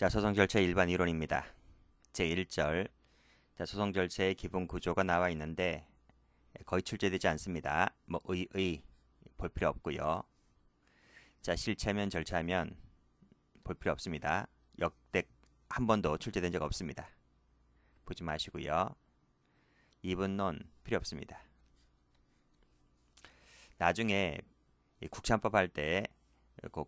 자, 소송 절차의 일반 이론입니다. 제1절. 자, 소송 절차의 기본 구조가 나와 있는데 거의 출제되지 않습니다. 볼 필요 없고요. 자, 실체면 절차면 볼 필요 없습니다. 역대 한 번도 출제된 적 없습니다. 보지 마시고요. 이분론 필요 없습니다. 나중에 국찬법 할 때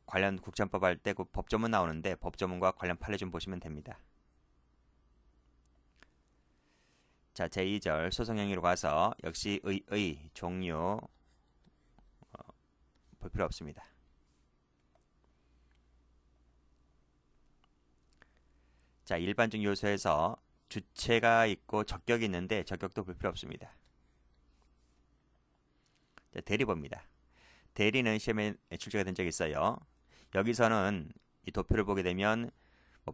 관련 국찬법 할 때 그 법조문 나오는데 법조문과 관련 판례 좀 보시면 됩니다. 자, 제2절 소송행위로 가서 역시 종류 볼 필요 없습니다. 자, 일반적 요소에서 주체가 있고 적격이 있는데 적격도 볼 필요 없습니다. 자, 대리봅니다. 대리는 시험에 출제가 된 적이 있어요. 여기서는 이 도표를 보게 되면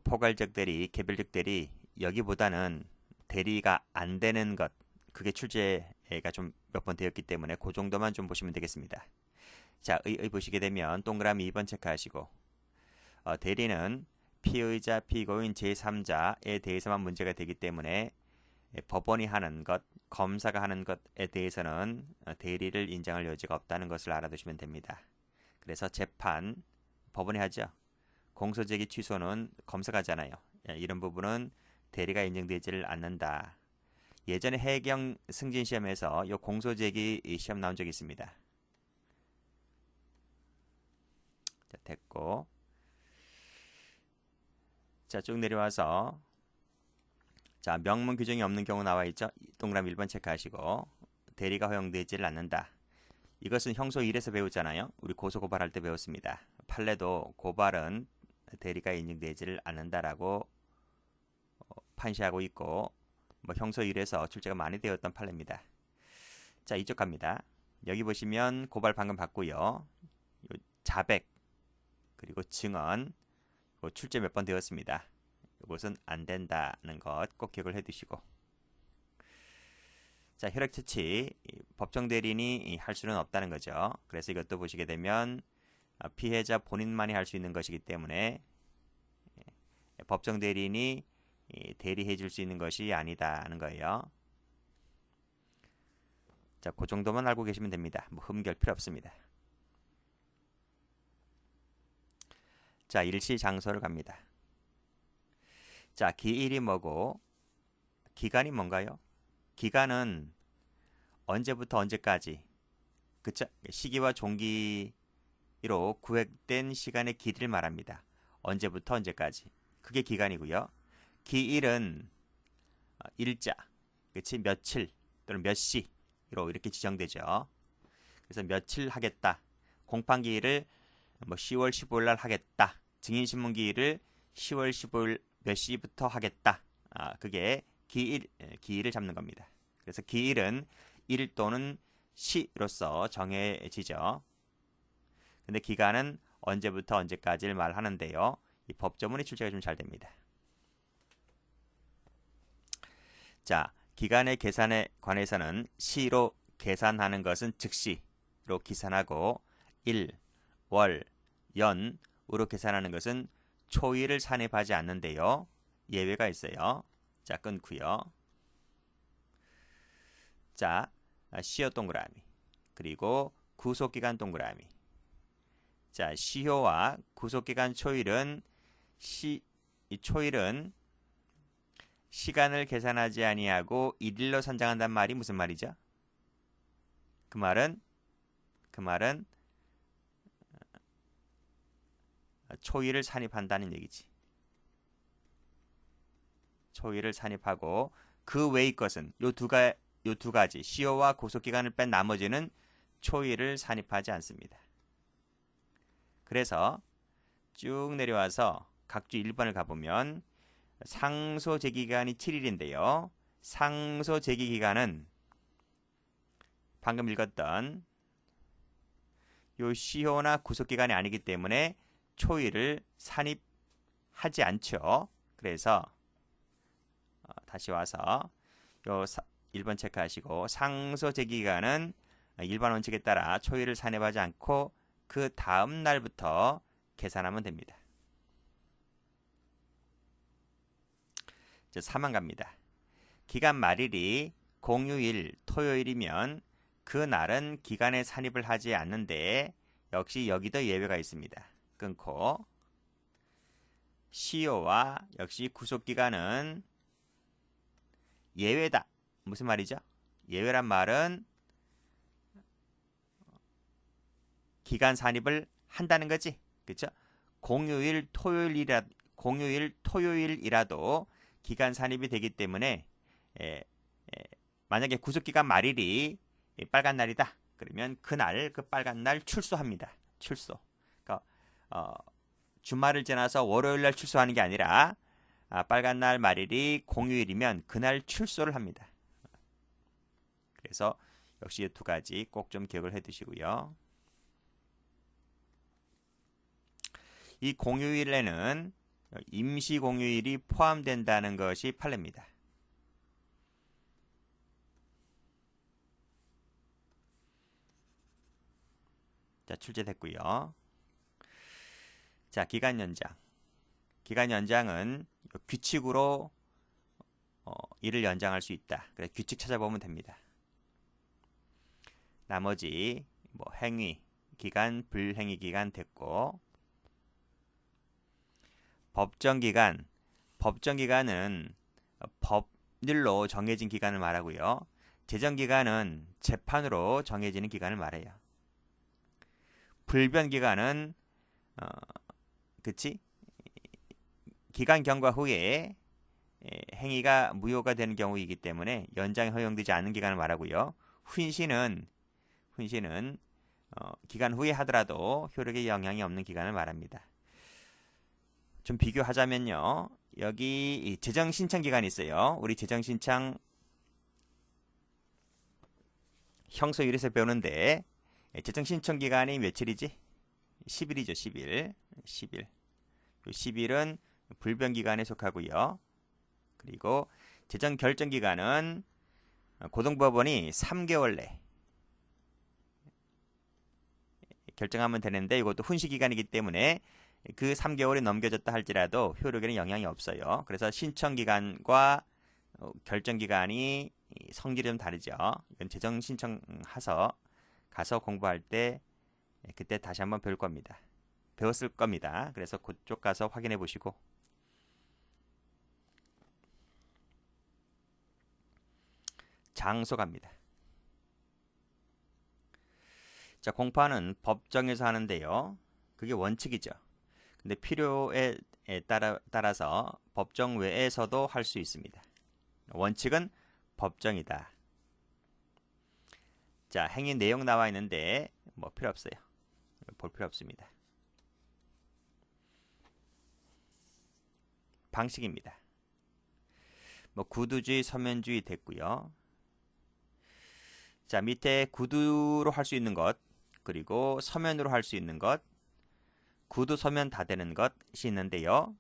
포괄적 대리, 개별적 대리, 여기보다는 대리가 안 되는 것, 그게 출제가 좀 몇 번 되었기 때문에 그 정도만 좀 보시면 되겠습니다. 자, 보시게 되면 동그라미 2번 체크하시고 대리는 피의자, 피고인, 제3자에 대해서만 문제가 되기 때문에 법원이 하는 것, 검사가 하는 것에 대해서는 대리를 인정할 여지가 없다는 것을 알아두시면 됩니다. 그래서 재판, 법원이 하죠. 공소제기 취소는 검사가 하잖아요. 이런 부분은 대리가 인정되지를 않는다. 예전에 해경 승진 시험에서 이 공소제기 시험 나온 적이 있습니다. 자, 됐고. 자, 쭉 내려와서 자, 명문 규정이 없는 경우 나와 있죠. 동그라미 1번 체크하시고 대리가 허용되지를 않는다. 이것은 형소 1에서 배웠잖아요. 우리 고소 고발할 때 배웠습니다. 판례도 고발은 대리가 인정되지를 않는다라고 판시하고 있고 형소 1에서 출제가 많이 되었던 판례입니다. 자, 이쪽 갑니다. 여기 보시면 고발 방금 받고요. 자백 그리고 증언 출제 몇 번 되었습니다. 이것은 안 된다는 것 꼭 기억을 해두시고 자, 혈액 채취 법정 대리인이 할 수는 없다는 거죠. 그래서 이것도 보시게 되면 피해자 본인만이 할 수 있는 것이기 때문에 법정 대리인이 대리해 줄 수 있는 것이 아니다는 거예요. 자, 그 정도만 알고 계시면 됩니다. 흠결 필요 없습니다. 자, 일시 장소를 갑니다. 자, 기일이 뭐고 기간이 뭔가요? 기간은 언제부터 언제까지 그쵸? 시기와 종기로 구획된 시간의 길이를 말합니다. 언제부터 언제까지 그게 기간이고요. 기일은 일자 그치? 며칠 또는 몇 시로 이렇게 지정되죠. 그래서 며칠 하겠다. 공판기일을 10월 15일 날 하겠다. 증인신문기일을 10월 15일 몇 시부터 하겠다. 그게 기일을 잡는 겁니다. 그래서 기일은 일 또는 시로서 정해지죠. 근데 기간은 언제부터 언제까지를 말하는데요. 이 법조문의 출제가 좀 잘 됩니다. 자, 기간의 계산에 관해서는 시로 계산하는 것은 즉시로 계산하고 일, 월, 연으로 계산하는 것은 초일을 산입하지 않는데요. 예외가 있어요. 자, 끊고요. 자, 시효 동그라미 그리고 구속기간 동그라미. 자, 시효와 구속기간 초일은 이 초일은 시간을 계산하지 아니하고 일일로 산정한다는 말이 무슨 말이죠? 그 말은 초일을 산입한다는 얘기지. 초일을 산입하고 그 외의 것은 요 두 가지 시효와 구속기간을 뺀 나머지는 초일을 산입하지 않습니다. 그래서 쭉 내려와서 각주 1번을 가보면 상소 제기기간이 7일인데요. 상소 제기기간은 방금 읽었던 요 시효나 구속기간이 아니기 때문에 초일을 산입하지 않죠. 그래서 다시 와서 요 1번 체크하시고 상소 제기기간은 일반 원칙에 따라 초일을 산입하지 않고 그 다음 날부터 계산하면 됩니다. 이제 4만 갑니다. 기간 말일이 공휴일, 토요일이면 그날은 기간에 산입을 하지 않는데 역시 여기도 예외가 있습니다. 끊고 시효와 역시 구속기간은 예외다. 무슨 말이죠? 예외란 말은 기간 산입을 한다는 거지. 그렇죠? 공휴일, 토요일이라도 기간 산입이 되기 때문에 만약에 구속기간 말일이 빨간 날이다. 그러면 그날 그 빨간 날 출소합니다. 출소. 그러니까 주말을 지나서 월요일 날 출소하는 게 아니라 빨간 날 말일이 공휴일이면 그날 출소를 합니다. 그래서 역시 이 두 가지 꼭 좀 기억을 해 두시고요. 이 공휴일에는 임시 공휴일이 포함된다는 것이 판례입니다. 자, 출제됐고요. 자, 기간 연장. 기간 연장은 규칙으로 일을 연장할 수 있다. 그래서 규칙 찾아보면 됩니다. 나머지 뭐 행위 기간, 불행위 기간 됐고, 법정 기간. 법정 기간은 법률로 정해진 기간을 말하고요. 재정 기간은 재판으로 정해지는 기간을 말해요. 불변 기간은 그치? 기간 경과 후에 행위가 무효가 되는 경우이기 때문에 연장이 허용되지 않는 기간을 말하고요. 훈시는 기간 후에 하더라도 효력에 영향이 없는 기간을 말합니다. 좀 비교하자면요. 여기 재정 신청 기간이 있어요. 우리 재정 신청 형소율에서 배우는데 재정 신청 기간이 며칠이지? 10일이죠. 10일. 10일은 불변 기간에 속하고요. 그리고 재정 결정 기간은 고등법원이 3개월 내 결정하면 되는데 이것도 훈시 기간이기 때문에 그 3개월이 넘겨졌다 할지라도 효력에는 영향이 없어요. 그래서 신청 기간과 결정 기간이 성질이 좀 다르죠. 이건 재정 신청 가서 공부할 때 그때 다시 한번 배웠을 겁니다. 그래서 그쪽 가서 확인해 보시고. 장소 갑니다. 자, 공판은 법정에서 하는데요. 그게 원칙이죠. 근데 필요에 따라서 법정 외에서도 할 수 있습니다. 원칙은 법정이다. 자, 행위 내용 나와 있는데 뭐 필요 없어요. 볼 필요 없습니다. 방식입니다. 뭐 구두주의, 서면주의 됐고요. 자, 밑에 구두로 할 수 있는 것, 그리고 서면으로 할 수 있는 것, 구두, 서면 다 되는 것이 있는데요.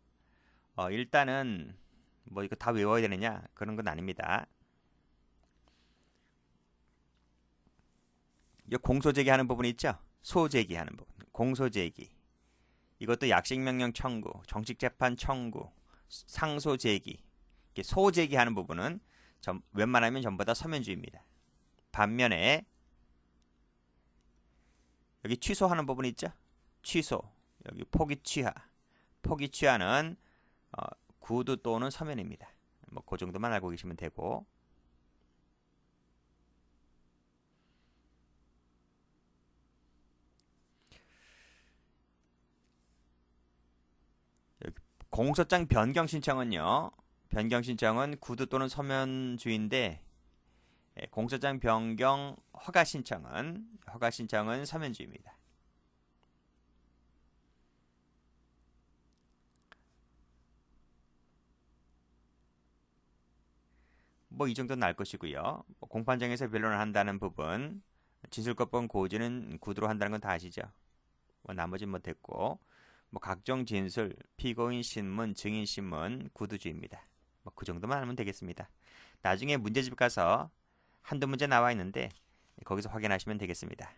일단은 뭐 이거 다 외워야 되느냐? 그런 건 아닙니다. 이 공소제기 하는 부분이 있죠? 소제기 하는 부분. 공소제기. 이것도 약식명령 청구, 정식재판 청구, 상소제기. 소제기 하는 부분은 웬만하면 전부 다 서면주의입니다. 반면에 여기 취소하는 부분 있죠? 취소. 여기 포기 취하는 구두 또는 서면입니다. 뭐 그 정도만 알고 계시면 되고. 여기 공소장 변경 신청은요. 변경 신청은 구두 또는 서면주의인데 공소장 변경 허가 신청은 서면주의입니다. 뭐 이 정도는 알 것이고요. 공판장에서 변론을 한다는 부분, 진술권법 고지는 구두로 한다는 건 다 아시죠? 뭐 나머지는 뭐 됐고, 뭐 각종 진술, 피고인 신문, 증인 신문 구두주의입니다. 뭐 그 정도만 알면 되겠습니다. 나중에 문제집 가서 한두 문제 나와 있는데 거기서 확인하시면 되겠습니다.